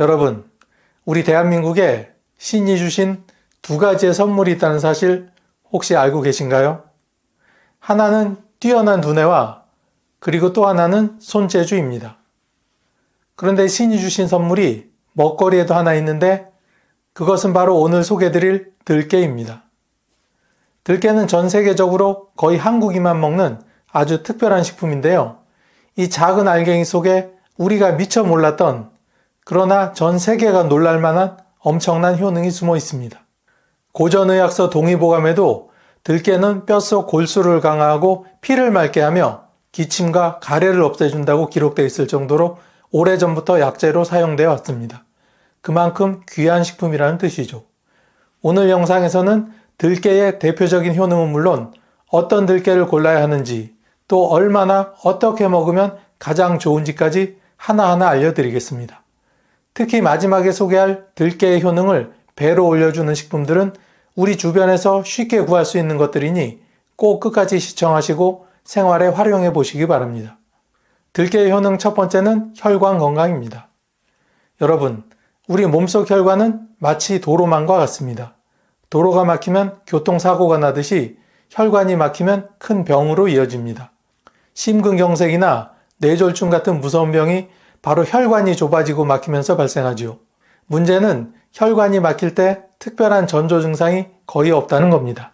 여러분, 우리 대한민국에 신이 주신 두 가지의 선물이 있다는 사실 혹시 알고 계신가요? 하나는 뛰어난 두뇌와 그리고 또 하나는 손재주입니다. 그런데 신이 주신 선물이 먹거리에도 하나 있는데 그것은 바로 오늘 소개해드릴 들깨입니다. 들깨는 전 세계적으로 거의 한국인만 먹는 아주 특별한 식품인데요. 이 작은 알갱이 속에 우리가 미처 몰랐던 그러나 전 세계가 놀랄만한 엄청난 효능이 숨어 있습니다. 고전의학서 동의보감에도 들깨는 뼛속 골수를 강화하고 피를 맑게 하며 기침과 가래를 없애준다고 기록되어 있을 정도로 오래전부터 약재로 사용되어 왔습니다. 그만큼 귀한 식품이라는 뜻이죠. 오늘 영상에서는 들깨의 대표적인 효능은 물론 어떤 들깨를 골라야 하는지 또 얼마나 어떻게 먹으면 가장 좋은지까지 하나하나 알려드리겠습니다. 특히 마지막에 소개할 들깨의 효능을 배로 올려주는 식품들은 우리 주변에서 쉽게 구할 수 있는 것들이니 꼭 끝까지 시청하시고 생활에 활용해 보시기 바랍니다. 들깨의 효능 첫 번째는 혈관 건강입니다. 여러분, 우리 몸속 혈관은 마치 도로망과 같습니다. 도로가 막히면 교통사고가 나듯이 혈관이 막히면 큰 병으로 이어집니다. 심근경색이나 뇌졸중 같은 무서운 병이 바로 혈관이 좁아지고 막히면서 발생하지요. 문제는 혈관이 막힐 때 특별한 전조 증상이 거의 없다는 겁니다.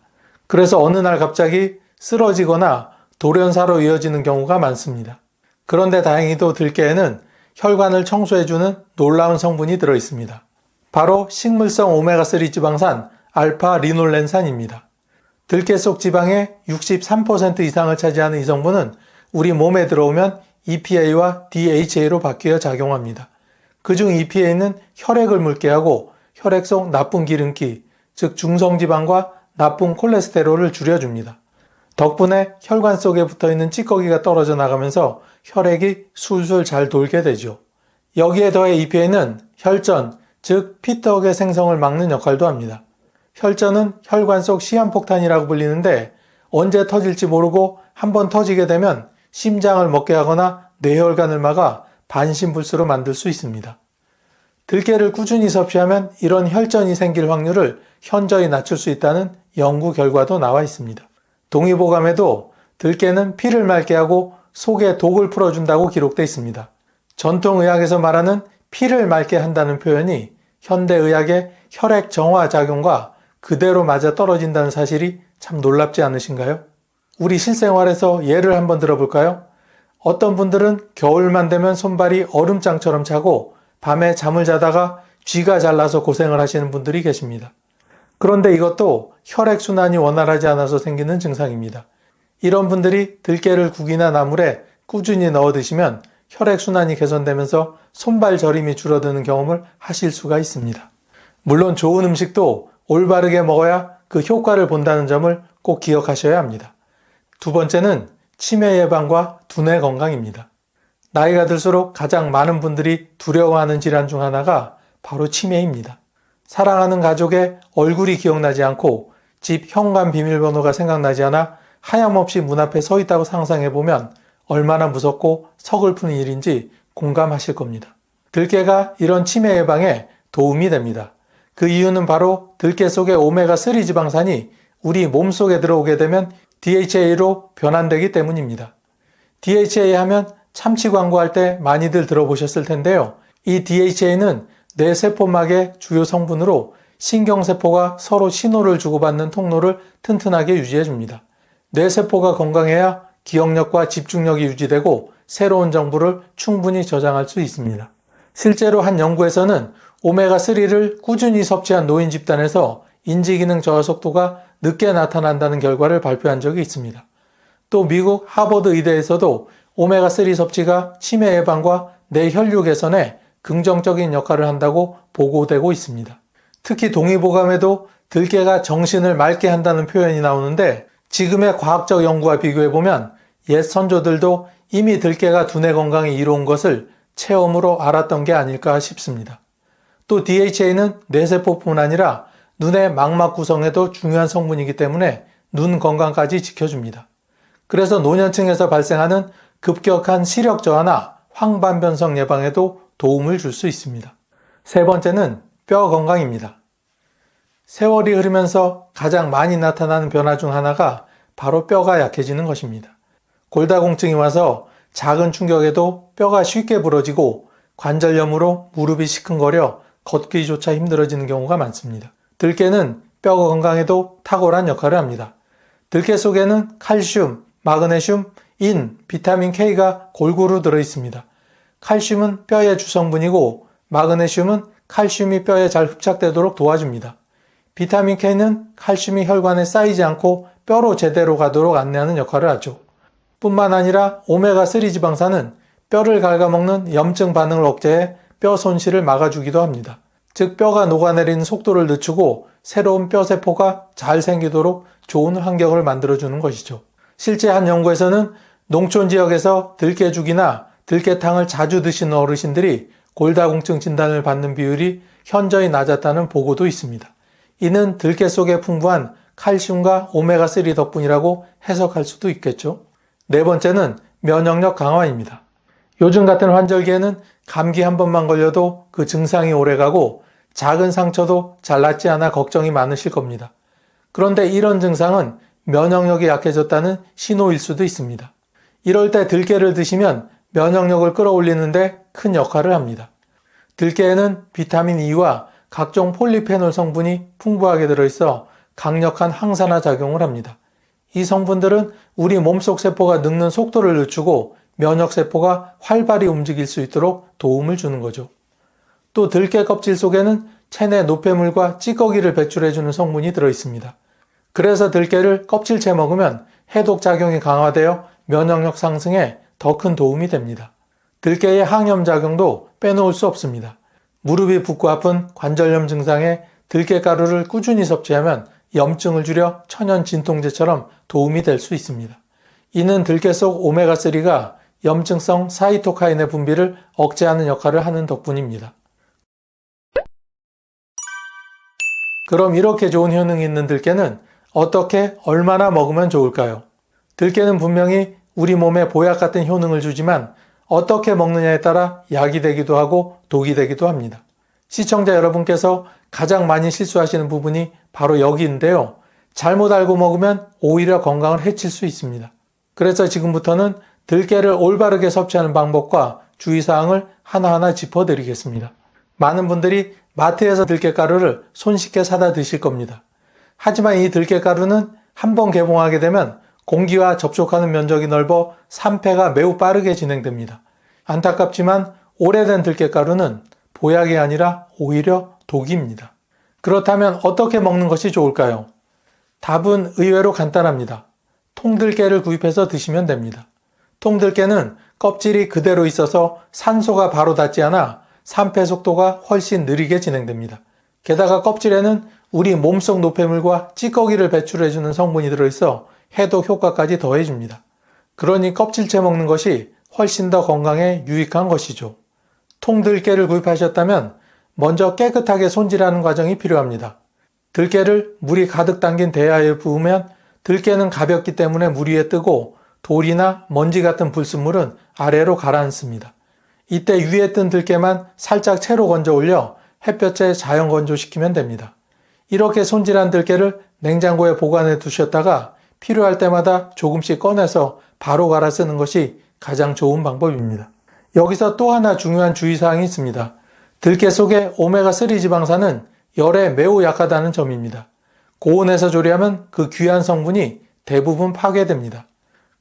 그래서 어느 날 갑자기 쓰러지거나 돌연사로 이어지는 경우가 많습니다. 그런데 다행히도 들깨에는 혈관을 청소해주는 놀라운 성분이 들어있습니다. 바로 식물성 오메가3 지방산 알파 리놀렌산입니다. 들깨 속 지방의 63% 이상을 차지하는 이 성분은 우리 몸에 들어오면 EPA와 DHA로 바뀌어 작용합니다. 그중 EPA는 혈액을 묽게 하고 혈액 속 나쁜 기름기, 즉 중성지방과 나쁜 콜레스테롤을 줄여줍니다. 덕분에 혈관 속에 붙어있는 찌꺼기가 떨어져 나가면서 혈액이 술술 잘 돌게 되죠. 여기에 더해 EPA는 혈전, 즉 피떡의 생성을 막는 역할도 합니다. 혈전은 혈관 속 시한폭탄이라고 불리는데 언제 터질지 모르고 한번 터지게 되면 심장을 먹게 하거나 뇌혈관을 막아 반신불수로 만들 수 있습니다. 들깨를 꾸준히 섭취하면 이런 혈전이 생길 확률을 현저히 낮출 수 있다는 연구 결과도 나와 있습니다. 동의보감에도 들깨는 피를 맑게 하고 속의 독을 풀어준다고 기록되어 있습니다. 전통의학에서 말하는 피를 맑게 한다는 표현이 현대의학의 혈액 정화 작용과 그대로 맞아 떨어진다는 사실이 참 놀랍지 않으신가요? 우리 실생활에서 예를 한번 들어볼까요? 어떤 분들은 겨울만 되면 손발이 얼음장처럼 차고 밤에 잠을 자다가 쥐가 잘나서 고생을 하시는 분들이 계십니다. 그런데 이것도 혈액순환이 원활하지 않아서 생기는 증상입니다. 이런 분들이 들깨를 국이나 나물에 꾸준히 넣어 드시면 혈액순환이 개선되면서 손발 저림이 줄어드는 경험을 하실 수가 있습니다. 물론 좋은 음식도 올바르게 먹어야 그 효과를 본다는 점을 꼭 기억하셔야 합니다. 두 번째는 치매 예방과 두뇌 건강입니다. 나이가 들수록 가장 많은 분들이 두려워하는 질환 중 하나가 바로 치매입니다. 사랑하는 가족의 얼굴이 기억나지 않고 집 현관 비밀번호가 생각나지 않아 하염없이 문 앞에 서 있다고 상상해보면 얼마나 무섭고 서글픈 일인지 공감하실 겁니다. 들깨가 이런 치매 예방에 도움이 됩니다. 그 이유는 바로 들깨 속의 오메가3 지방산이 우리 몸속에 들어오게 되면 DHA로 변환되기 때문입니다. DHA 하면 참치 광고할 때 많이들 들어보셨을 텐데요. 이 DHA는 뇌세포막의 주요 성분으로 신경세포가 서로 신호를 주고받는 통로를 튼튼하게 유지해줍니다. 뇌세포가 건강해야 기억력과 집중력이 유지되고 새로운 정보를 충분히 저장할 수 있습니다. 실제로 한 연구에서는 오메가3를 꾸준히 섭취한 노인 집단에서 인지기능 저하 속도가 늦게 나타난다는 결과를 발표한 적이 있습니다. 또 미국 하버드 의대에서도 오메가3 섭취가 치매 예방과 뇌혈류 개선에 긍정적인 역할을 한다고 보고되고 있습니다. 특히 동의보감에도 들깨가 정신을 맑게 한다는 표현이 나오는데 지금의 과학적 연구와 비교해보면 옛 선조들도 이미 들깨가 두뇌 건강에 이로운 것을 체험으로 알았던 게 아닐까 싶습니다. 또 DHA는 뇌세포뿐 아니라 눈의 망막 구성에도 중요한 성분이기 때문에 눈 건강까지 지켜줍니다. 그래서 노년층에서 발생하는 급격한 시력 저하나 황반변성 예방에도 도움을 줄 수 있습니다. 세 번째는 뼈 건강입니다. 세월이 흐르면서 가장 많이 나타나는 변화 중 하나가 바로 뼈가 약해지는 것입니다. 골다공증이 와서 작은 충격에도 뼈가 쉽게 부러지고 관절염으로 무릎이 시큰거려 걷기조차 힘들어지는 경우가 많습니다. 들깨는 뼈 건강에도 탁월한 역할을 합니다. 들깨 속에는 칼슘, 마그네슘, 인, 비타민 K가 골고루 들어있습니다. 칼슘은 뼈의 주성분이고 마그네슘은 칼슘이 뼈에 잘 흡착되도록 도와줍니다. 비타민 K는 칼슘이 혈관에 쌓이지 않고 뼈로 제대로 가도록 안내하는 역할을 하죠. 뿐만 아니라 오메가3 지방산은 뼈를 갉아먹는 염증 반응을 억제해 뼈 손실을 막아주기도 합니다. 즉 뼈가 녹아내리는 속도를 늦추고 새로운 뼈세포가 잘 생기도록 좋은 환경을 만들어주는 것이죠. 실제 한 연구에서는 농촌 지역에서 들깨죽이나 들깨탕을 자주 드시는 어르신들이 골다공증 진단을 받는 비율이 현저히 낮았다는 보고도 있습니다. 이는 들깨 속에 풍부한 칼슘과 오메가3 덕분이라고 해석할 수도 있겠죠. 네 번째는 면역력 강화입니다. 요즘 같은 환절기에는 감기 한 번만 걸려도 그 증상이 오래가고 작은 상처도 잘 낫지 않아 걱정이 많으실 겁니다. 그런데 이런 증상은 면역력이 약해졌다는 신호일 수도 있습니다. 이럴 때 들깨를 드시면 면역력을 끌어올리는데 큰 역할을 합니다. 들깨에는 비타민 E와 각종 폴리페놀 성분이 풍부하게 들어있어 강력한 항산화 작용을 합니다. 이 성분들은 우리 몸속 세포가 늙는 속도를 늦추고 면역세포가 활발히 움직일 수 있도록 도움을 주는 거죠. 또 들깨 껍질 속에는 체내 노폐물과 찌꺼기를 배출해주는 성분이 들어있습니다. 그래서 들깨를 껍질째 먹으면 해독 작용이 강화되어 면역력 상승에 더 큰 도움이 됩니다. 들깨의 항염 작용도 빼놓을 수 없습니다. 무릎이 붓고 아픈 관절염 증상에 들깨가루를 꾸준히 섭취하면 염증을 줄여 천연 진통제처럼 도움이 될 수 있습니다. 이는 들깨 속 오메가3가 염증성 사이토카인의 분비를 억제하는 역할을 하는 덕분입니다. 그럼 이렇게 좋은 효능이 있는 들깨는 어떻게 얼마나 먹으면 좋을까요? 들깨는 분명히 우리 몸에 보약 같은 효능을 주지만 어떻게 먹느냐에 따라 약이 되기도 하고 독이 되기도 합니다. 시청자 여러분께서 가장 많이 실수하시는 부분이 바로 여기인데요. 잘못 알고 먹으면 오히려 건강을 해칠 수 있습니다. 그래서 지금부터는 들깨를 올바르게 섭취하는 방법과 주의사항을 하나하나 짚어드리겠습니다. 많은 분들이 마트에서 들깨가루를 손쉽게 사다 드실 겁니다. 하지만 이 들깨가루는 한번 개봉하게 되면 공기와 접촉하는 면적이 넓어 산패가 매우 빠르게 진행됩니다. 안타깝지만 오래된 들깨가루는 보약이 아니라 오히려 독입니다. 그렇다면 어떻게 먹는 것이 좋을까요? 답은 의외로 간단합니다. 통들깨를 구입해서 드시면 됩니다. 통들깨는 껍질이 그대로 있어서 산소가 바로 닿지 않아 산패 속도가 훨씬 느리게 진행됩니다. 게다가 껍질에는 우리 몸속 노폐물과 찌꺼기를 배출해주는 성분이 들어있어 해독 효과까지 더해줍니다. 그러니 껍질째 먹는 것이 훨씬 더 건강에 유익한 것이죠. 통들깨를 구입하셨다면 먼저 깨끗하게 손질하는 과정이 필요합니다. 들깨를 물이 가득 담긴 대야에 부으면 들깨는 가볍기 때문에 물 위에 뜨고 돌이나 먼지 같은 불순물은 아래로 가라앉습니다. 이때 위에 뜬 들깨만 살짝 채로 건져 올려 햇볕에 자연 건조시키면 됩니다. 이렇게 손질한 들깨를 냉장고에 보관해 두셨다가 필요할 때마다 조금씩 꺼내서 바로 갈아 쓰는 것이 가장 좋은 방법입니다. 여기서 또 하나 중요한 주의사항이 있습니다. 들깨 속의 오메가3 지방산은 열에 매우 약하다는 점입니다. 고온에서 조리하면 그 귀한 성분이 대부분 파괴됩니다.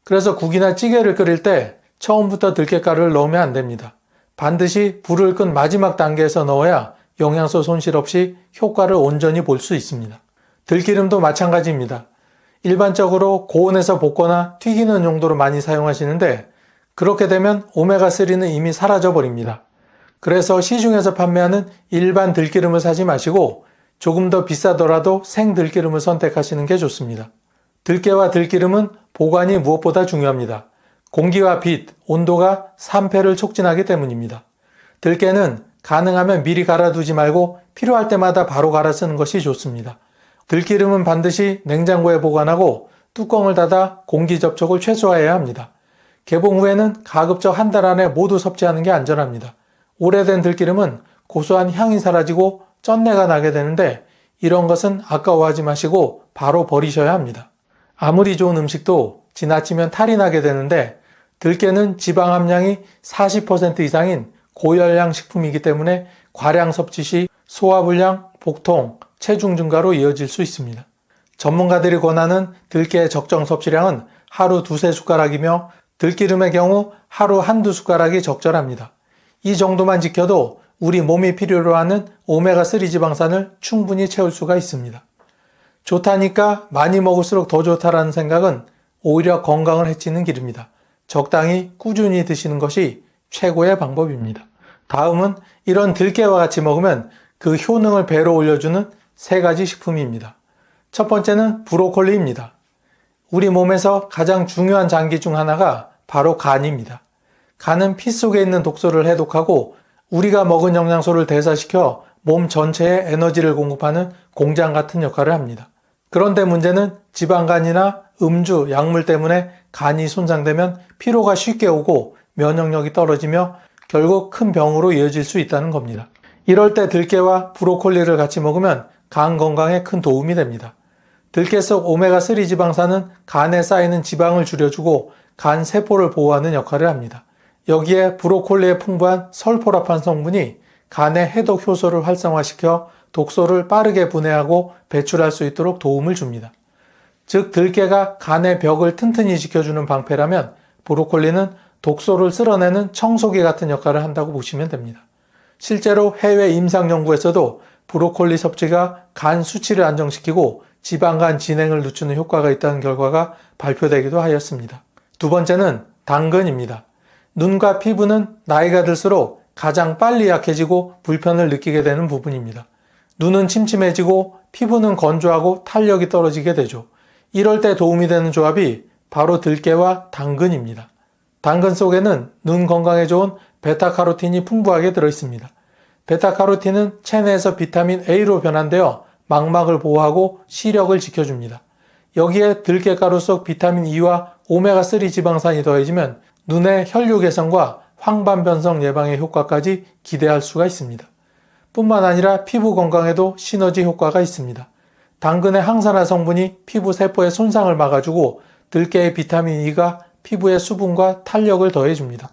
그래서 국이나 찌개를 끓일 때 처음부터 들깨가루를 넣으면 안 됩니다. 반드시 불을 끈 마지막 단계에서 넣어야 영양소 손실 없이 효과를 온전히 볼 수 있습니다. 들기름도 마찬가지입니다. 일반적으로 고온에서 볶거나 튀기는 용도로 많이 사용하시는데 그렇게 되면 오메가3는 이미 사라져 버립니다. 그래서 시중에서 판매하는 일반 들기름을 사지 마시고 조금 더 비싸더라도 생 들기름을 선택하시는 게 좋습니다. 들깨와 들기름은 보관이 무엇보다 중요합니다. 공기와 빛, 온도가 산패를 촉진하기 때문입니다. 들깨는 가능하면 미리 갈아두지 말고 필요할 때마다 바로 갈아 쓰는 것이 좋습니다. 들기름은 반드시 냉장고에 보관하고 뚜껑을 닫아 공기 접촉을 최소화해야 합니다. 개봉 후에는 가급적 한 달 안에 모두 섭취하는 게 안전합니다. 오래된 들기름은 고소한 향이 사라지고 쩐내가 나게 되는데 이런 것은 아까워하지 마시고 바로 버리셔야 합니다. 아무리 좋은 음식도 지나치면 탈이 나게 되는데 들깨는 지방 함량이 40% 이상인 고열량 식품이기 때문에 과량 섭취 시 소화불량, 복통, 체중 증가로 이어질 수 있습니다. 전문가들이 권하는 들깨의 적정 섭취량은 하루 2-3숟가락이며 들기름의 경우 하루 1-2숟가락이 적절합니다. 이 정도만 지켜도 우리 몸이 필요로 하는 오메가3 지방산을 충분히 채울 수가 있습니다. 좋다니까 많이 먹을수록 더 좋다라는 생각은 오히려 건강을 해치는 길입니다. 적당히 꾸준히 드시는 것이 최고의 방법입니다. 다음은 이런 들깨와 같이 먹으면 그 효능을 배로 올려주는 3가지 식품입니다. 첫 번째는 브로콜리입니다. 우리 몸에서 가장 중요한 장기 중 하나가 바로 간입니다. 간은 피 속에 있는 독소를 해독하고 우리가 먹은 영양소를 대사시켜 몸 전체에 에너지를 공급하는 공장 같은 역할을 합니다. 그런데 문제는 지방간이나 음주, 약물 때문에 간이 손상되면 피로가 쉽게 오고 면역력이 떨어지며 결국 큰 병으로 이어질 수 있다는 겁니다. 이럴 때 들깨와 브로콜리를 같이 먹으면 간 건강에 큰 도움이 됩니다. 들깨 속 오메가3 지방산은 간에 쌓이는 지방을 줄여주고 간 세포를 보호하는 역할을 합니다. 여기에 브로콜리에 풍부한 설포라판 성분이 간의 해독 효소를 활성화시켜 독소를 빠르게 분해하고 배출할 수 있도록 도움을 줍니다. 즉 들깨가 간의 벽을 튼튼히 지켜주는 방패라면 브로콜리는 독소를 쓸어내는 청소기 같은 역할을 한다고 보시면 됩니다. 실제로 해외 임상 연구에서도 브로콜리 섭취가 간 수치를 안정시키고 지방간 진행을 늦추는 효과가 있다는 결과가 발표되기도 하였습니다. 두 번째는 당근입니다. 눈과 피부는 나이가 들수록 가장 빨리 약해지고 불편을 느끼게 되는 부분입니다. 눈은 침침해지고 피부는 건조하고 탄력이 떨어지게 되죠. 이럴 때 도움이 되는 조합이 바로 들깨와 당근입니다. 당근 속에는 눈 건강에 좋은 베타카로틴이 풍부하게 들어있습니다. 베타카로틴은 체내에서 비타민 A로 변환되어 망막을 보호하고 시력을 지켜줍니다. 여기에 들깨가루 속 비타민 E와 오메가3 지방산이 더해지면 눈의 혈류 개선과 황반 변성 예방의 효과까지 기대할 수가 있습니다. 뿐만 아니라 피부 건강에도 시너지 효과가 있습니다. 당근의 항산화 성분이 피부 세포의 손상을 막아주고 들깨의 비타민 E가 피부의 수분과 탄력을 더해줍니다.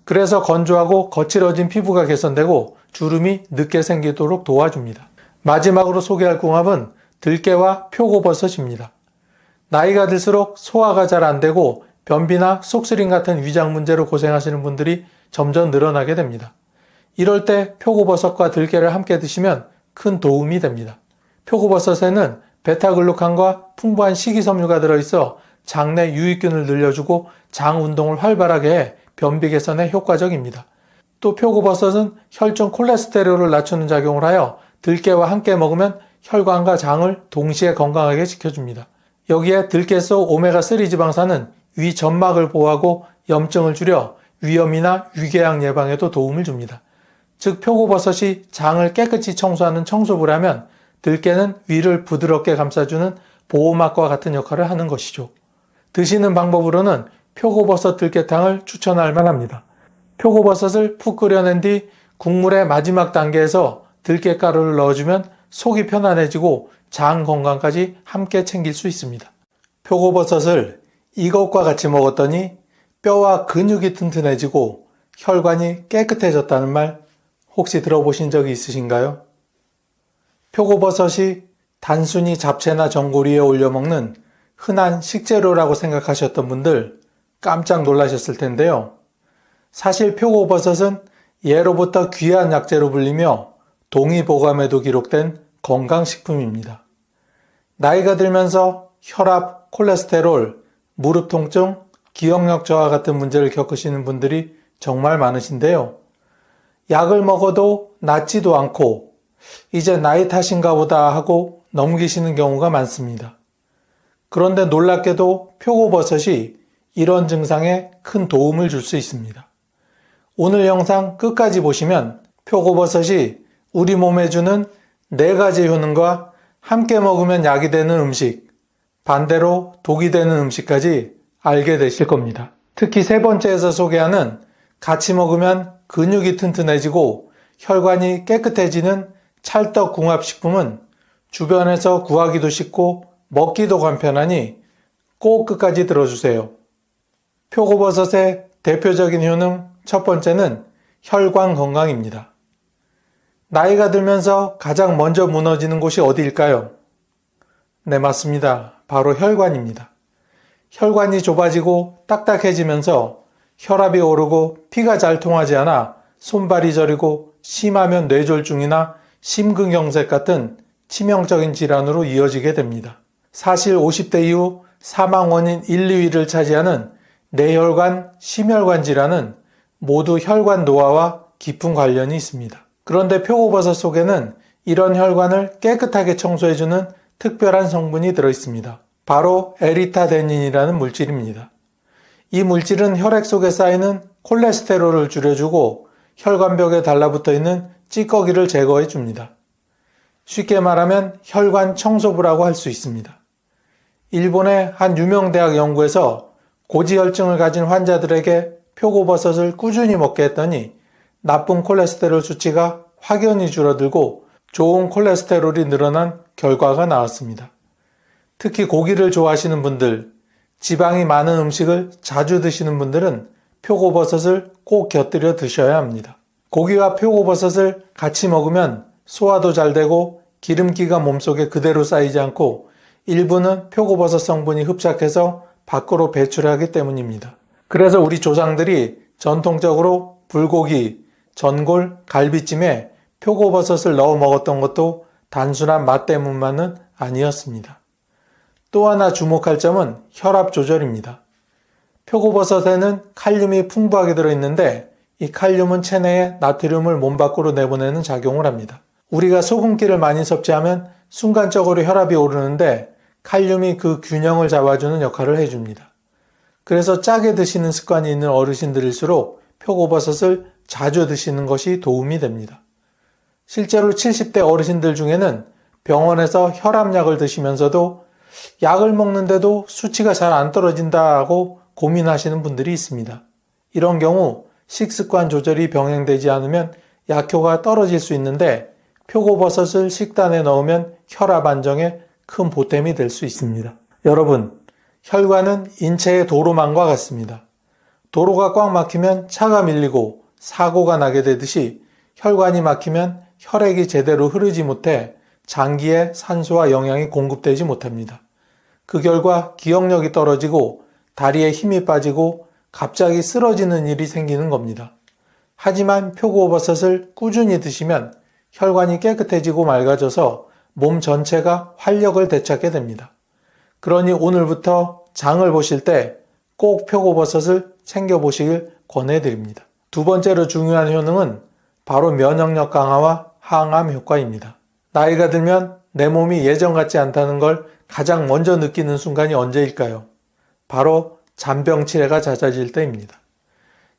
그래서 건조하고 거칠어진 피부가 개선되고 주름이 늦게 생기도록 도와줍니다. 마지막으로 소개할 궁합은 들깨와 표고버섯입니다. 나이가 들수록 소화가 잘 안되고 변비나 속쓰림 같은 위장 문제로 고생하시는 분들이 점점 늘어나게 됩니다. 이럴 때 표고버섯과 들깨를 함께 드시면 큰 도움이 됩니다. 표고버섯에는 베타글루칸과 풍부한 식이섬유가 들어있어 장내 유익균을 늘려주고 장 운동을 활발하게 해 변비 개선에 효과적입니다. 또 표고버섯은 혈중 콜레스테롤을 낮추는 작용을 하여 들깨와 함께 먹으면 혈관과 장을 동시에 건강하게 지켜줍니다. 여기에 들깨 속 오메가3 지방산은 위 점막을 보호하고 염증을 줄여 위염이나 위궤양 예방에도 도움을 줍니다. 즉 표고버섯이 장을 깨끗이 청소하는 청소부를 하면 들깨는 위를 부드럽게 감싸주는 보호막과 같은 역할을 하는 것이죠. 드시는 방법으로는 표고버섯 들깨탕을 추천할 만합니다. 표고버섯을 푹 끓여낸 뒤 국물의 마지막 단계에서 들깨가루를 넣어주면 속이 편안해지고 장 건강까지 함께 챙길 수 있습니다. 표고버섯을 이것과 같이 먹었더니 뼈와 근육이 튼튼해지고 혈관이 깨끗해졌다는 말 혹시 들어보신 적이 있으신가요? 표고버섯이 단순히 잡채나 전골 위에 올려 먹는 흔한 식재료라고 생각하셨던 분들 깜짝 놀라셨을 텐데요. 사실 표고버섯은 예로부터 귀한 약재로 불리며 동의보감에도 기록된 건강식품입니다. 나이가 들면서 혈압, 콜레스테롤, 무릎 통증, 기억력 저하 같은 문제를 겪으시는 분들이 정말 많으신데요. 약을 먹어도 낫지도 않고 이제 나이 탓인가 보다 하고 넘기시는 경우가 많습니다. 그런데 놀랍게도 표고버섯이 이런 증상에 큰 도움을 줄 수 있습니다. 오늘 영상 끝까지 보시면 표고버섯이 우리 몸에 주는 4가지 효능과 함께 먹으면 약이 되는 음식, 반대로 독이 되는 음식까지 알게 되실 겁니다. 특히 3번째에서 소개하는 같이 먹으면 근육이 튼튼해지고 혈관이 깨끗해지는 찰떡궁합식품은 주변에서 구하기도 쉽고 먹기도 간편하니 꼭 끝까지 들어주세요. 표고버섯의 대표적인 효능 첫 번째는 혈관 건강입니다. 나이가 들면서 가장 먼저 무너지는 곳이 어디일까요? 네, 맞습니다. 바로 혈관입니다. 혈관이 좁아지고 딱딱해지면서 혈압이 오르고 피가 잘 통하지 않아 손발이 저리고 심하면 뇌졸중이나 심근경색 같은 치명적인 질환으로 이어지게 됩니다. 사실 50대 이후 사망 원인 1, 2위를 차지하는 뇌혈관, 심혈관 질환은 모두 혈관 노화와 깊은 관련이 있습니다. 그런데 표고버섯 속에는 이런 혈관을 깨끗하게 청소해주는 특별한 성분이 들어있습니다. 바로 에리타데닌이라는 물질입니다. 이 물질은 혈액 속에 쌓이는 콜레스테롤을 줄여주고 혈관벽에 달라붙어 있는 찌꺼기를 제거해 줍니다. 쉽게 말하면 혈관 청소부라고 할 수 있습니다. 일본의 한 유명 대학 연구에서 고지혈증을 가진 환자들에게 표고버섯을 꾸준히 먹게 했더니 나쁜 콜레스테롤 수치가 확연히 줄어들고 좋은 콜레스테롤이 늘어난 결과가 나왔습니다. 특히 고기를 좋아하시는 분들, 지방이 많은 음식을 자주 드시는 분들은 표고버섯을 꼭 곁들여 드셔야 합니다. 고기와 표고버섯을 같이 먹으면 소화도 잘 되고 기름기가 몸속에 그대로 쌓이지 않고 일부는 표고버섯 성분이 흡착해서 밖으로 배출하기 때문입니다. 그래서 우리 조상들이 전통적으로 불고기, 전골, 갈비찜에 표고버섯을 넣어 먹었던 것도 단순한 맛 때문만은 아니었습니다. 또 하나 주목할 점은 혈압 조절입니다. 표고버섯에는 칼륨이 풍부하게 들어있는데 이 칼륨은 체내에 나트륨을 몸 밖으로 내보내는 작용을 합니다. 우리가 소금기를 많이 섭취하면 순간적으로 혈압이 오르는데 칼륨이 그 균형을 잡아주는 역할을 해줍니다. 그래서 짜게 드시는 습관이 있는 어르신들일수록 표고버섯을 자주 드시는 것이 도움이 됩니다. 실제로 70대 어르신들 중에는 병원에서 혈압약을 드시면서도 약을 먹는데도 수치가 잘 안 떨어진다고 고민하시는 분들이 있습니다. 이런 경우 식습관 조절이 병행되지 않으면 약효가 떨어질 수 있는데 표고버섯을 식단에 넣으면 혈압 안정에 큰 보탬이 될 수 있습니다. 여러분, 혈관은 인체의 도로망과 같습니다. 도로가 꽉 막히면 차가 밀리고 사고가 나게 되듯이 혈관이 막히면 혈액이 제대로 흐르지 못해 장기에 산소와 영양이 공급되지 못합니다. 그 결과 기억력이 떨어지고 다리에 힘이 빠지고 갑자기 쓰러지는 일이 생기는 겁니다. 하지만 표고버섯을 꾸준히 드시면 혈관이 깨끗해지고 맑아져서 몸 전체가 활력을 되찾게 됩니다. 그러니 오늘부터 장을 보실 때 꼭 표고버섯을 챙겨보시길 권해드립니다. 두 번째로 중요한 효능은 바로 면역력 강화와 항암 효과입니다. 나이가 들면 내 몸이 예전 같지 않다는 걸 가장 먼저 느끼는 순간이 언제일까요? 바로 잔병 치레가 잦아질 때입니다.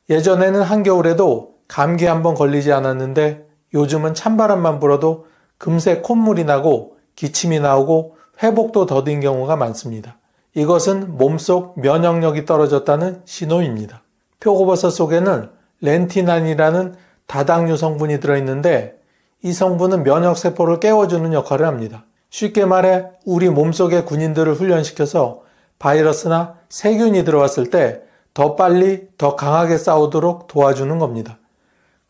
예전에는 한겨울에도 감기 한번 걸리지 않았는데 요즘은 찬바람만 불어도 금세 콧물이 나고 기침이 나오고 회복도 더딘 경우가 많습니다. 이것은 몸속 면역력이 떨어졌다는 신호입니다. 표고버섯 속에는 렌티난이라는 다당류 성분이 들어있는데 이 성분은 면역세포를 깨워주는 역할을 합니다. 쉽게 말해 우리 몸속의 군인들을 훈련시켜서 바이러스나 세균이 들어왔을 때 더 빨리 더 강하게 싸우도록 도와주는 겁니다.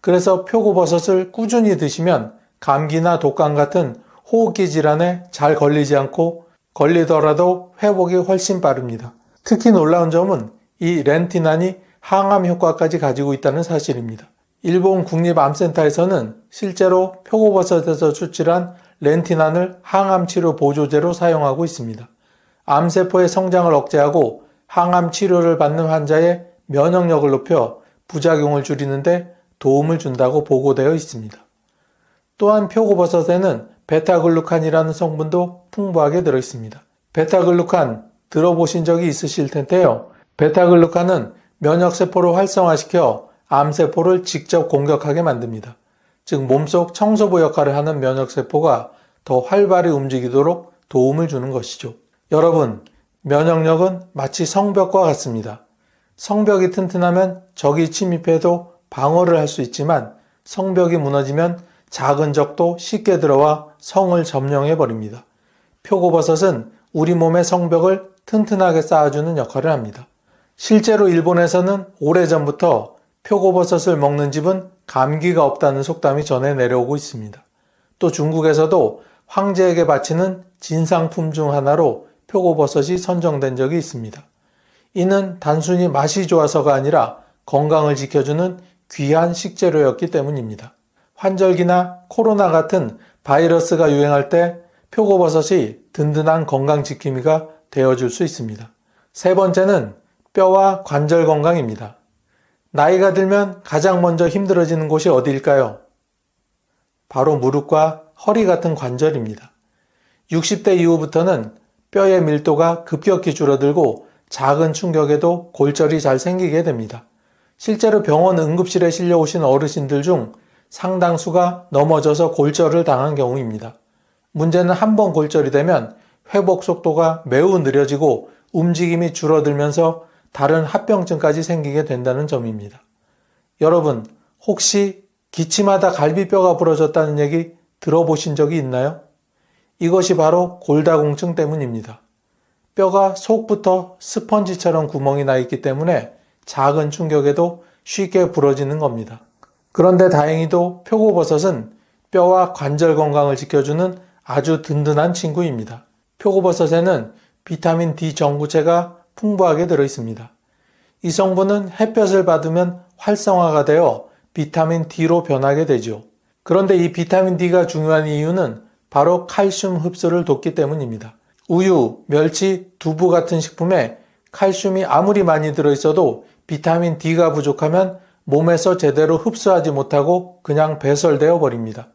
그래서 표고버섯을 꾸준히 드시면 감기나 독감 같은 호흡기 질환에 잘 걸리지 않고 걸리더라도 회복이 훨씬 빠릅니다. 특히 놀라운 점은 이 렌티난이 항암 효과까지 가지고 있다는 사실입니다. 일본 국립암센터에서는 실제로 표고버섯에서 추출한 렌티난을 항암 치료 보조제로 사용하고 있습니다. 암세포의 성장을 억제하고 항암 치료를 받는 환자의 면역력을 높여 부작용을 줄이는데 도움을 준다고 보고되어 있습니다. 또한 표고버섯에는 베타글루칸이라는 성분도 풍부하게 들어있습니다. 베타글루칸 들어보신 적이 있으실 텐데요. 베타글루칸은 면역세포를 활성화시켜 암세포를 직접 공격하게 만듭니다. 즉 몸속 청소부 역할을 하는 면역세포가 더 활발히 움직이도록 도움을 주는 것이죠. 여러분, 면역력은 마치 성벽과 같습니다. 성벽이 튼튼하면 적이 침입해도 방어를 할 수 있지만 성벽이 무너지면 작은 적도 쉽게 들어와 성을 점령해버립니다. 표고버섯은 우리 몸의 성벽을 튼튼하게 쌓아주는 역할을 합니다. 실제로 일본에서는 오래전부터 표고버섯을 먹는 집은 감기가 없다는 속담이 전해 내려오고 있습니다. 또 중국에서도 황제에게 바치는 진상품 중 하나로 표고버섯이 선정된 적이 있습니다. 이는 단순히 맛이 좋아서가 아니라 건강을 지켜주는 귀한 식재료였기 때문입니다. 환절기나 코로나 같은 바이러스가 유행할 때 표고버섯이 든든한 건강지킴이가 되어줄 수 있습니다. 세 번째는 뼈와 관절 건강입니다. 나이가 들면 가장 먼저 힘들어지는 곳이 어디일까요? 바로 무릎과 허리 같은 관절입니다. 60대 이후부터는 뼈의 밀도가 급격히 줄어들고 작은 충격에도 골절이 잘 생기게 됩니다. 실제로 병원 응급실에 실려오신 어르신들 중 상당수가 넘어져서 골절을 당한 경우입니다. 문제는 한 번 골절이 되면 회복 속도가 매우 느려지고 움직임이 줄어들면서 다른 합병증까지 생기게 된다는 점입니다. 여러분, 혹시 기침하다 갈비뼈가 부러졌다는 얘기 들어보신 적이 있나요? 이것이 바로 골다공증 때문입니다. 뼈가 속부터 스펀지처럼 구멍이 나 있기 때문에 작은 충격에도 쉽게 부러지는 겁니다. 그런데 다행히도 표고버섯은 뼈와 관절 건강을 지켜주는 아주 든든한 친구입니다. 표고버섯에는 비타민 D 정구체가 풍부하게 들어있습니다. 이 성분은 햇볕을 받으면 활성화가 되어 비타민 D로 변하게 되죠. 그런데 이 비타민 D가 중요한 이유는 바로 칼슘 흡수를 돕기 때문입니다. 우유, 멸치, 두부 같은 식품에 칼슘이 아무리 많이 들어있어도 비타민 D가 부족하면 몸에서 제대로 흡수하지 못하고 그냥 배설되어 버립니다.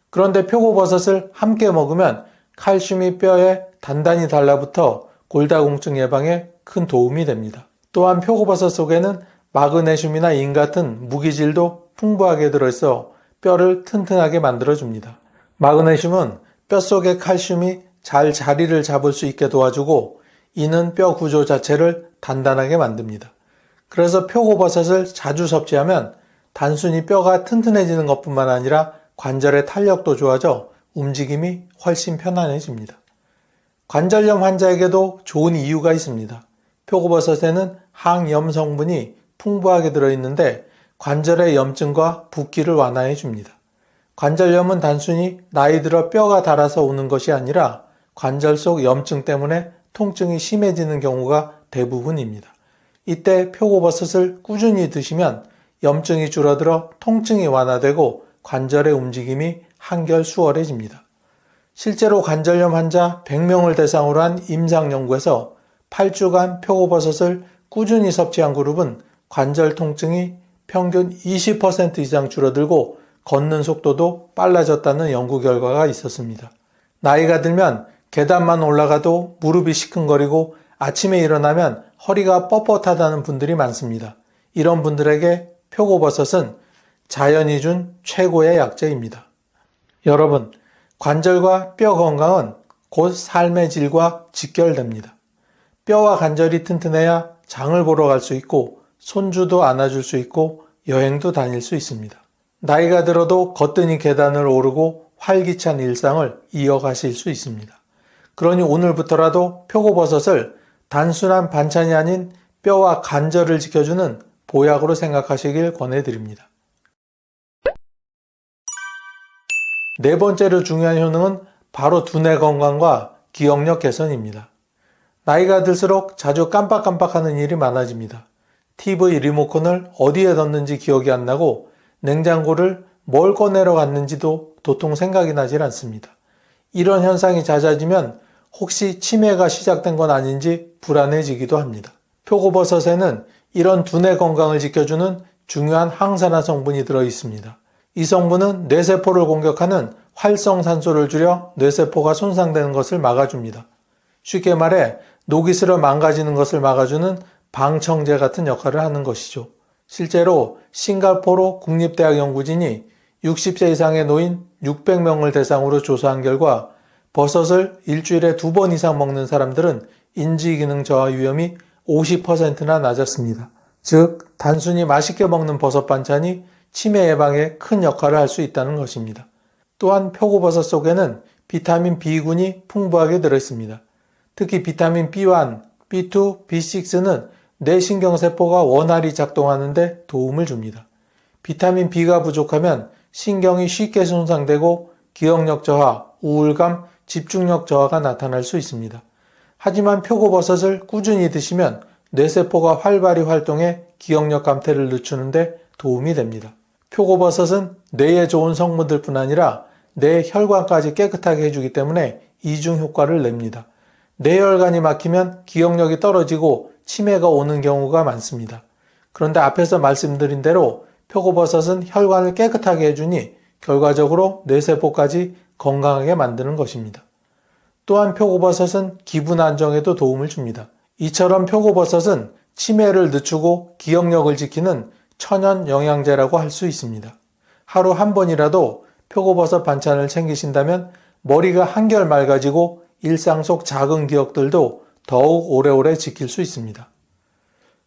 그런데 표고버섯을 함께 먹으면 칼슘이 뼈에 단단히 달라붙어 골다공증 예방에 큰 도움이 됩니다. 또한 표고버섯 속에는 마그네슘이나 인 같은 무기질도 풍부하게 들어있어 뼈를 튼튼하게 만들어줍니다. 마그네슘은 뼛속의 칼슘이 잘 자리를 잡을 수 있게 도와주고 이는 뼈 구조 자체를 단단하게 만듭니다. 그래서 표고버섯을 자주 섭취하면 단순히 뼈가 튼튼해지는 것뿐만 아니라 관절의 탄력도 좋아져 움직임이 훨씬 편안해집니다. 관절염 환자에게도 좋은 이유가 있습니다. 표고버섯에는 항염 성분이 풍부하게 들어있는데 관절의 염증과 붓기를 완화해 줍니다. 관절염은 단순히 나이 들어 뼈가 닳아서 오는 것이 아니라 관절 속 염증 때문에 통증이 심해지는 경우가 대부분입니다. 이때 표고버섯을 꾸준히 드시면 염증이 줄어들어 통증이 완화되고 관절의 움직임이 한결 수월해집니다. 실제로 관절염 환자 100명을 대상으로 한 임상 연구에서 8주간 표고버섯을 꾸준히 섭취한 그룹은 관절 통증이 평균 20% 이상 줄어들고 걷는 속도도 빨라졌다는 연구 결과가 있었습니다. 나이가 들면 계단만 올라가도 무릎이 시큰거리고 아침에 일어나면 허리가 뻣뻣하다는 분들이 많습니다. 이런 분들에게 표고버섯은 자연이 준 최고의 약재입니다. 여러분, 관절과 뼈 건강은 곧 삶의 질과 직결됩니다. 뼈와 관절이 튼튼해야 장을 보러 갈 수 있고 손주도 안아줄 수 있고 여행도 다닐 수 있습니다. 나이가 들어도 거뜬히 계단을 오르고 활기찬 일상을 이어가실 수 있습니다. 그러니 오늘부터라도 표고버섯을 단순한 반찬이 아닌 뼈와 관절을 지켜주는 보약으로 생각하시길 권해드립니다. 네 번째로 중요한 효능은 바로 두뇌 건강과 기억력 개선입니다. 나이가 들수록 자주 깜빡깜빡하는 일이 많아집니다. TV 리모컨을 어디에 뒀는지 기억이 안 나고 냉장고를 뭘 꺼내러 갔는지도 도통 생각이 나질 않습니다. 이런 현상이 잦아지면 혹시 치매가 시작된 건 아닌지 불안해지기도 합니다. 표고버섯에는 이런 두뇌 건강을 지켜주는 중요한 항산화 성분이 들어 있습니다. 이 성분은 뇌세포를 공격하는 활성산소를 줄여 뇌세포가 손상되는 것을 막아줍니다. 쉽게 말해 녹이 슬어 망가지는 것을 막아주는 방청제 같은 역할을 하는 것이죠. 실제로 싱가포르 국립대학 연구진이 60세 이상의 노인 600명을 대상으로 조사한 결과 버섯을 일주일에 2번 이상 먹는 사람들은 인지기능 저하 위험이 50%나 낮았습니다. 즉, 단순히 맛있게 먹는 버섯 반찬이 치매 예방에 큰 역할을 할 수 있다는 것입니다. 또한 표고버섯 속에는 비타민 B군이 풍부하게 들어있습니다. 특히 비타민 B1, B2, B6는 뇌신경세포가 원활히 작동하는 데 도움을 줍니다. 비타민 B가 부족하면 신경이 쉽게 손상되고 기억력 저하, 우울감, 집중력 저하가 나타날 수 있습니다. 하지만 표고버섯을 꾸준히 드시면 뇌세포가 활발히 활동해 기억력 감퇴를 늦추는 데 도움이 됩니다. 표고버섯은 뇌에 좋은 성분들뿐 아니라 뇌 혈관까지 깨끗하게 해주기 때문에 이중 효과를 냅니다. 뇌혈관이 막히면 기억력이 떨어지고 치매가 오는 경우가 많습니다. 그런데 앞에서 말씀드린 대로 표고버섯은 혈관을 깨끗하게 해주니 결과적으로 뇌세포까지 건강하게 만드는 것입니다. 또한 표고버섯은 기분 안정에도 도움을 줍니다. 이처럼 표고버섯은 치매를 늦추고 기억력을 지키는 천연 영양제라고 할 수 있습니다. 하루 한 번이라도 표고버섯 반찬을 챙기신다면 머리가 한결 맑아지고 일상 속 작은 기억들도 더욱 오래오래 지킬 수 있습니다.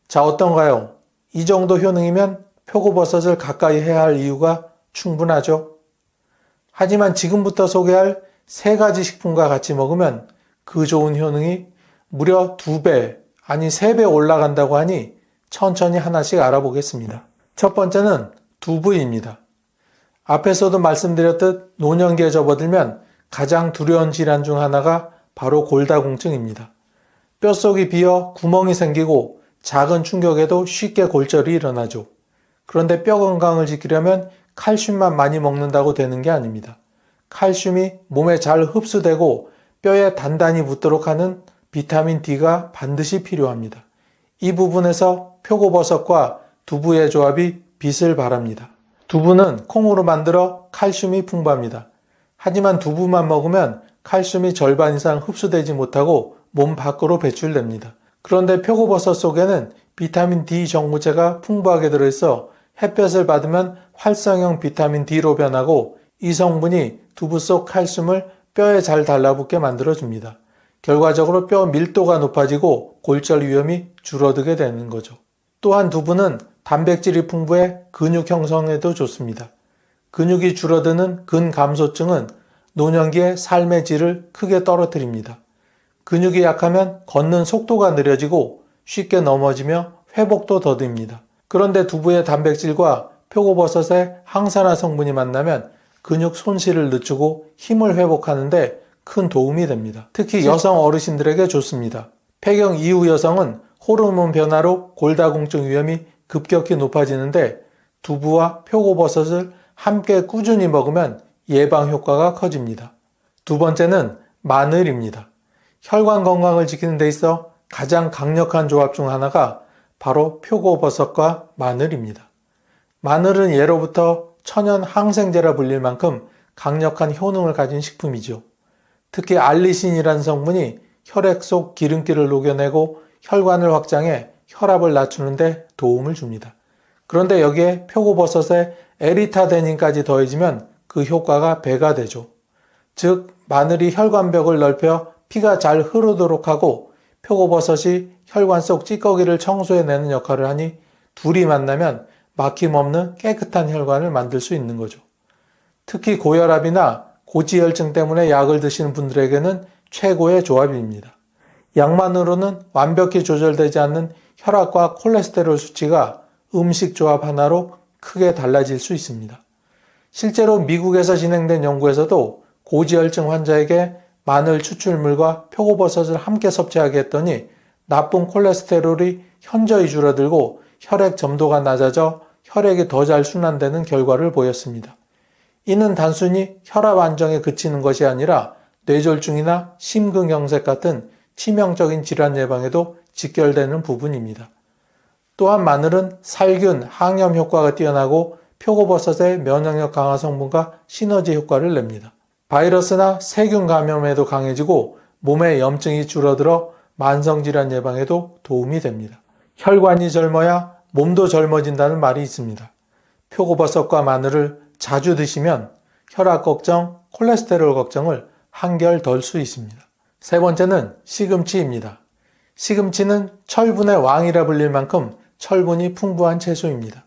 자, 어떤가요? 이 정도 효능이면 표고버섯을 가까이 해야 할 이유가 충분하죠? 하지만 지금부터 소개할 3가지 식품과 같이 먹으면 그 좋은 효능이 무려 2배, 아니 3배 올라간다고 하니 천천히 하나씩 알아보겠습니다. 첫 번째는 두부입니다. 앞에서도 말씀드렸듯 노년기에 접어들면 가장 두려운 질환 중 하나가 바로 골다공증입니다. 뼛속이 비어 구멍이 생기고 작은 충격에도 쉽게 골절이 일어나죠. 그런데 뼈 건강을 지키려면 칼슘만 많이 먹는다고 되는 게 아닙니다. 칼슘이 몸에 잘 흡수되고 뼈에 단단히 붙도록 하는 비타민 D가 반드시 필요합니다. 이 부분에서 표고버섯과 두부의 조합이 빛을 발합니다. 두부는 콩으로 만들어 칼슘이 풍부합니다. 하지만 두부만 먹으면 칼슘이 절반 이상 흡수되지 못하고 몸 밖으로 배출됩니다. 그런데 표고버섯 속에는 비타민 D 정무제가 풍부하게 들어있어 햇볕을 받으면 활성형 비타민 D로 변하고 이 성분이 두부 속 칼슘을 뼈에 잘 달라붙게 만들어줍니다. 결과적으로 뼈 밀도가 높아지고 골절 위험이 줄어들게 되는 거죠. 또한 두부는 단백질이 풍부해 근육 형성에도 좋습니다. 근육이 줄어드는 근감소증은 노년기의 삶의 질을 크게 떨어뜨립니다. 근육이 약하면 걷는 속도가 느려지고 쉽게 넘어지며 회복도 더딥니다. 그런데 두부의 단백질과 표고버섯의 항산화 성분이 만나면 근육 손실을 늦추고 힘을 회복하는데 큰 도움이 됩니다. 특히 여성 어르신들에게 좋습니다. 폐경 이후 여성은 호르몬 변화로 골다공증 위험이 급격히 높아지는데 두부와 표고버섯을 함께 꾸준히 먹으면 예방 효과가 커집니다. 두 번째는 마늘입니다. 혈관 건강을 지키는 데 있어 가장 강력한 조합 중 하나가 바로 표고버섯과 마늘입니다. 마늘은 예로부터 천연 항생제라 불릴 만큼 강력한 효능을 가진 식품이죠. 특히 알리신이라는 성분이 혈액 속 기름기를 녹여내고 혈관을 확장해 혈압을 낮추는 데 도움을 줍니다. 그런데 여기에 표고버섯에 에리타데닌까지 더해지면 그 효과가 배가 되죠. 즉 마늘이 혈관벽을 넓혀 피가 잘 흐르도록 하고 표고버섯이 혈관 속 찌꺼기를 청소해내는 역할을 하니 둘이 만나면 막힘없는 깨끗한 혈관을 만들 수 있는 거죠. 특히 고혈압이나 고지혈증 때문에 약을 드시는 분들에게는 최고의 조합입니다. 약만으로는 완벽히 조절되지 않는 혈압과 콜레스테롤 수치가 음식 조합 하나로 크게 달라질 수 있습니다. 실제로 미국에서 진행된 연구에서도 고지혈증 환자에게 마늘 추출물과 표고버섯을 함께 섭취하게 했더니 나쁜 콜레스테롤이 현저히 줄어들고 혈액 점도가 낮아져 혈액이 더 잘 순환되는 결과를 보였습니다. 이는 단순히 혈압 안정에 그치는 것이 아니라 뇌졸중이나 심근경색 같은 치명적인 질환 예방에도 직결되는 부분입니다. 또한 마늘은 살균, 항염 효과가 뛰어나고 표고버섯의 면역력 강화 성분과 시너지 효과를 냅니다. 바이러스나 세균 감염에도 강해지고 몸의 염증이 줄어들어 만성질환 예방에도 도움이 됩니다. 혈관이 젊어야 몸도 젊어진다는 말이 있습니다. 표고버섯과 마늘을 자주 드시면 혈압 걱정, 콜레스테롤 걱정을 한결 덜 수 있습니다. 세 번째는 시금치입니다. 시금치는 철분의 왕이라 불릴 만큼 철분이 풍부한 채소입니다.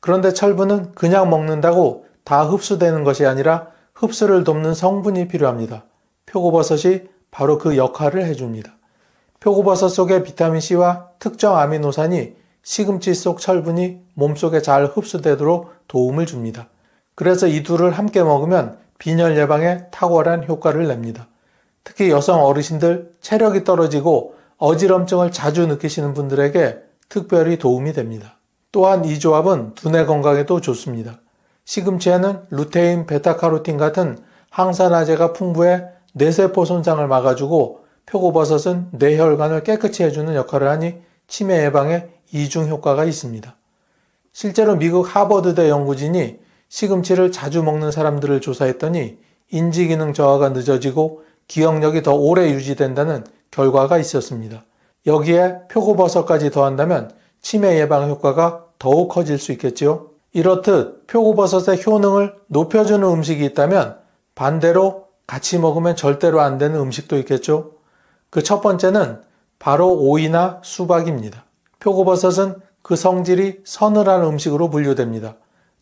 그런데 철분은 그냥 먹는다고 다 흡수되는 것이 아니라 흡수를 돕는 성분이 필요합니다. 표고버섯이 바로 그 역할을 해줍니다. 표고버섯 속의 비타민C와 특정 아미노산이 시금치 속 철분이 몸속에 잘 흡수되도록 도움을 줍니다. 그래서 이 둘을 함께 먹으면 빈혈 예방에 탁월한 효과를 냅니다. 특히 여성 어르신들, 체력이 떨어지고 어지럼증을 자주 느끼시는 분들에게 특별히 도움이 됩니다. 또한 이 조합은 두뇌 건강에도 좋습니다. 시금치에는 루테인, 베타카로틴 같은 항산화제가 풍부해 뇌세포 손상을 막아주고 표고버섯은 뇌혈관을 깨끗이 해주는 역할을 하니 치매 예방에 이중 효과가 있습니다. 실제로 미국 하버드대 연구진이 시금치를 자주 먹는 사람들을 조사했더니 인지기능 저하가 늦어지고 기억력이 더 오래 유지된다는 결과가 있었습니다. 여기에 표고버섯까지 더한다면 치매 예방 효과가 더욱 커질 수 있겠지요. 이렇듯 표고버섯의 효능을 높여주는 음식이 있다면 반대로 같이 먹으면 절대로 안 되는 음식도 있겠죠. 그 첫 번째는 바로 오이나 수박입니다. 표고버섯은 그 성질이 서늘한 음식으로 분류됩니다.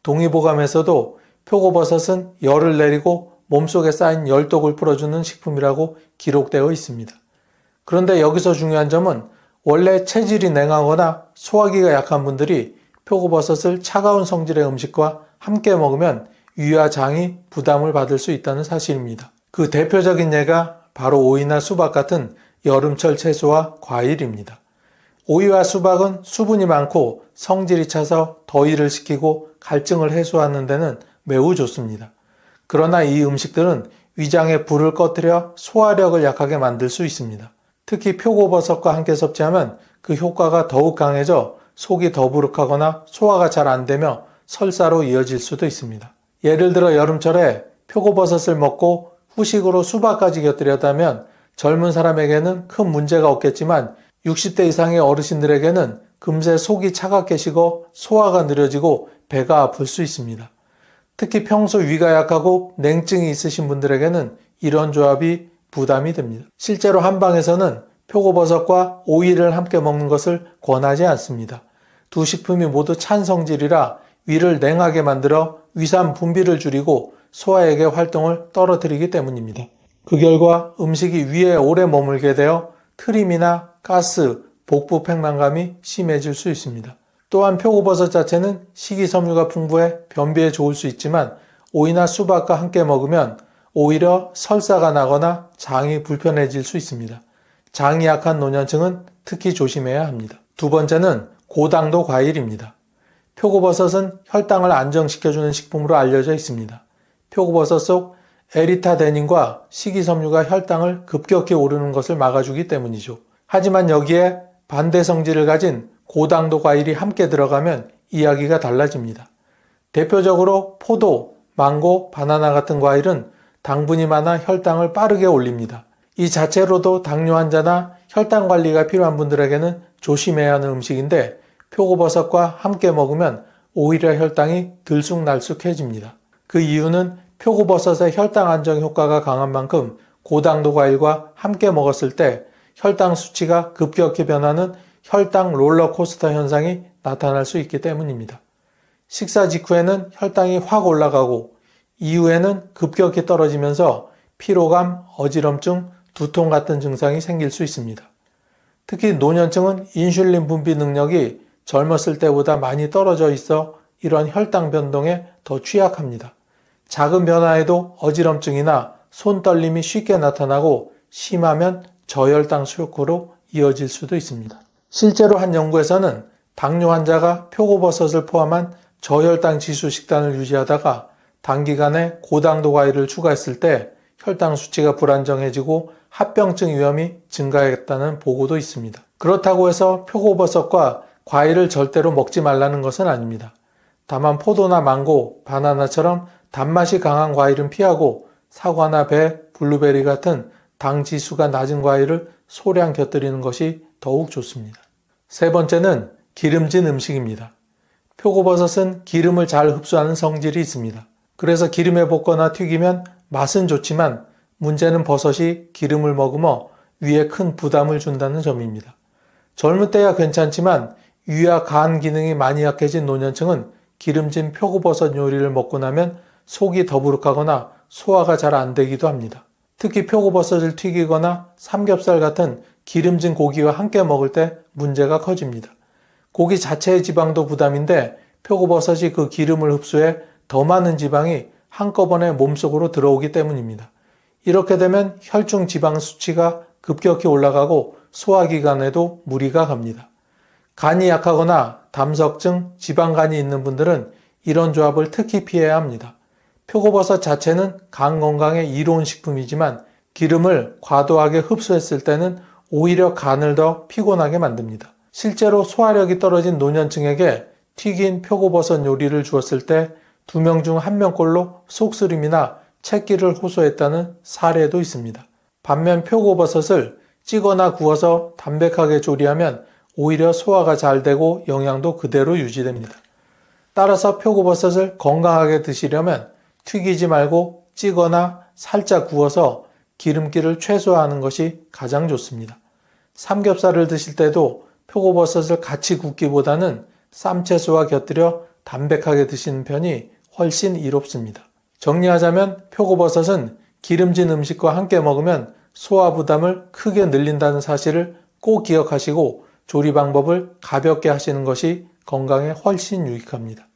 동의보감에서도 표고버섯은 열을 내리고 몸속에 쌓인 열독을 풀어주는 식품이라고 기록되어 있습니다. 그런데 여기서 중요한 점은 원래 체질이 냉하거나 소화기가 약한 분들이 표고버섯을 차가운 성질의 음식과 함께 먹으면 위와 장이 부담을 받을 수 있다는 사실입니다. 그 대표적인 예가 바로 오이나 수박 같은 여름철 채소와 과일입니다. 오이와 수박은 수분이 많고 성질이 차서 더위를 식히고 갈증을 해소하는 데는 매우 좋습니다. 그러나 이 음식들은 위장에 불을 꺼뜨려 소화력을 약하게 만들 수 있습니다. 특히 표고버섯과 함께 섭취하면 그 효과가 더욱 강해져 속이 더부룩하거나 소화가 잘 안 되며 설사로 이어질 수도 있습니다. 예를 들어 여름철에 표고버섯을 먹고 후식으로 수박까지 곁들였다면 젊은 사람에게는 큰 문제가 없겠지만 60대 이상의 어르신들에게는 금세 속이 차갑게 식어 소화가 느려지고 배가 아플 수 있습니다. 특히 평소 위가 약하고 냉증이 있으신 분들에게는 이런 조합이 부담이 됩니다. 실제로 한방에서는 표고버섯과 오이를 함께 먹는 것을 권하지 않습니다. 두 식품이 모두 찬 성질이라 위를 냉하게 만들어 위산 분비를 줄이고 소화액의 활동을 떨어뜨리기 때문입니다. 그 결과 음식이 위에 오래 머물게 되어 트림이나 가스, 복부 팽만감이 심해질 수 있습니다. 또한 표고버섯 자체는 식이섬유가 풍부해 변비에 좋을 수 있지만 오이나 수박과 함께 먹으면 오히려 설사가 나거나 장이 불편해질 수 있습니다. 장이 약한 노년층은 특히 조심해야 합니다. 두 번째는 고당도 과일입니다. 표고버섯은 혈당을 안정시켜주는 식품으로 알려져 있습니다. 표고버섯 속 에리타데닌과 식이섬유가 혈당을 급격히 오르는 것을 막아주기 때문이죠. 하지만 여기에 반대 성질을 가진 고당도 과일이 함께 들어가면 이야기가 달라집니다. 대표적으로 포도, 망고, 바나나 같은 과일은 당분이 많아 혈당을 빠르게 올립니다. 이 자체로도 당뇨 환자나 혈당 관리가 필요한 분들에게는 조심해야 하는 음식인데 표고버섯과 함께 먹으면 오히려 혈당이 들쑥날쑥해집니다. 그 이유는 표고버섯의 혈당 안정 효과가 강한 만큼 고당도 과일과 함께 먹었을 때 혈당 수치가 급격히 변하는 혈당 롤러코스터 현상이 나타날 수 있기 때문입니다. 식사 직후에는 혈당이 확 올라가고 이후에는 급격히 떨어지면서 피로감, 어지럼증, 두통 같은 증상이 생길 수 있습니다. 특히 노년층은 인슐린 분비 능력이 젊었을 때보다 많이 떨어져 있어 이런 혈당 변동에 더 취약합니다. 작은 변화에도 어지럼증이나 손떨림이 쉽게 나타나고 심하면 저혈당 쇼크로 이어질 수도 있습니다. 실제로 한 연구에서는 당뇨 환자가 표고버섯을 포함한 저혈당 지수 식단을 유지하다가 단기간에 고당도 과일을 추가했을 때 혈당 수치가 불안정해지고 합병증 위험이 증가했다는 보고도 있습니다. 그렇다고 해서 표고버섯과 과일을 절대로 먹지 말라는 것은 아닙니다. 다만 포도나 망고, 바나나처럼 단맛이 강한 과일은 피하고 사과나 배, 블루베리 같은 당 지수가 낮은 과일을 소량 곁들이는 것이 더욱 좋습니다. 세 번째는 기름진 음식입니다. 표고버섯은 기름을 잘 흡수하는 성질이 있습니다. 그래서 기름에 볶거나 튀기면 맛은 좋지만 문제는 버섯이 기름을 머금어 위에 큰 부담을 준다는 점입니다. 젊을 때야 괜찮지만 위와 간 기능이 많이 약해진 노년층은 기름진 표고버섯 요리를 먹고 나면 속이 더부룩하거나 소화가 잘 안 되기도 합니다. 특히 표고버섯을 튀기거나 삼겹살 같은 기름진 고기와 함께 먹을 때 문제가 커집니다. 고기 자체의 지방도 부담인데 표고버섯이 그 기름을 흡수해 더 많은 지방이 한꺼번에 몸속으로 들어오기 때문입니다. 이렇게 되면 혈중 지방 수치가 급격히 올라가고 소화기관에도 무리가 갑니다. 간이 약하거나 담석증, 지방간이 있는 분들은 이런 조합을 특히 피해야 합니다. 표고버섯 자체는 간 건강에 이로운 식품이지만 기름을 과도하게 흡수했을 때는 오히려 간을 더 피곤하게 만듭니다. 실제로 소화력이 떨어진 노년층에게 튀긴 표고버섯 요리를 주었을 때 2명 중 1명꼴로 속쓰림이나 채기를 호소했다는 사례도 있습니다. 반면 표고버섯을 찌거나 구워서 담백하게 조리하면 오히려 소화가 잘 되고 영양도 그대로 유지됩니다. 따라서 표고버섯을 건강하게 드시려면 튀기지 말고 찌거나 살짝 구워서 기름기를 최소화하는 것이 가장 좋습니다. 삼겹살을 드실 때도 표고버섯을 같이 굽기보다는 쌈채소와 곁들여 담백하게 드시는 편이 훨씬 이롭습니다. 정리하자면 표고버섯은 기름진 음식과 함께 먹으면 소화 부담을 크게 늘린다는 사실을 꼭 기억하시고 조리 방법을 가볍게 하시는 것이 건강에 훨씬 유익합니다.